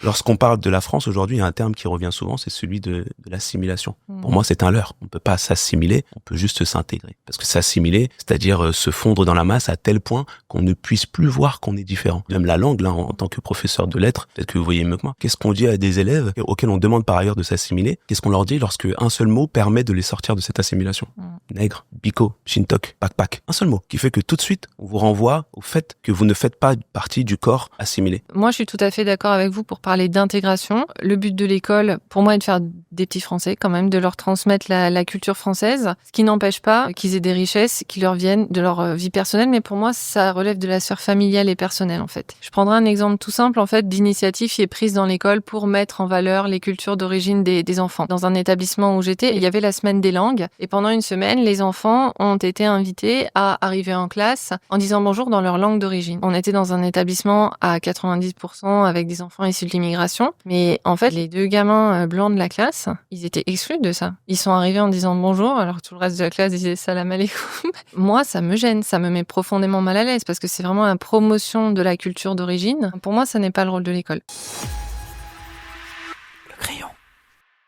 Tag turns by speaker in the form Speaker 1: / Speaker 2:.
Speaker 1: Lorsqu'on parle de la France aujourd'hui, il y a un terme qui revient souvent, c'est celui de l'assimilation. Pour moi, c'est un leurre. On ne peut pas s'assimiler, on peut juste s'intégrer. Parce que s'assimiler, c'est-à-dire se fondre dans la masse à tel point qu'on ne puisse plus voir qu'on est différent. Même la langue, là, en tant que professeur de lettres, peut-être que vous voyez mieux que moi, qu'est-ce qu'on dit à des élèves auxquels on demande par ailleurs de s'assimiler? Qu'est-ce qu'on leur dit lorsque un seul mot permet de les sortir de cette assimilation? Nègre, bico, shintok, pakpak. Un seul mot qui fait que tout de suite, on vous renvoie au fait que vous ne faites pas partie du corps assimilé.
Speaker 2: Moi, je suis tout à fait d'accord avec vous pour parler d'intégration. Le but de l'école, pour moi, est de faire des petits Français quand même, de leur transmettre la culture française, ce qui n'empêche pas qu'ils aient des richesses qui leur viennent de leur vie personnelle, mais pour moi, ça relève de la sphère familiale et personnelle, en fait. Je prendrai un exemple tout simple, en fait, d'initiative qui est prise dans l'école pour mettre en valeur les cultures d'origine des enfants. Dans un établissement où j'étais, il y avait la semaine des langues, et pendant une semaine, les enfants ont été invités à arriver en classe en disant bonjour dans leur langue d'origine. On était dans un établissement à 90% avec des enfants issus de l'immigration, mais en fait, les 2 gamins blancs de la classe, ils étaient exclus de ça. Ils sont arrivés en disant bonjour, alors que tout le reste de la classe disait salam alaikum. Moi, ça me gêne, ça me met profondément mal à l'aise, parce que c'est vraiment la promotion de la culture d'origine. Pour moi, ça n'est pas le rôle de l'école.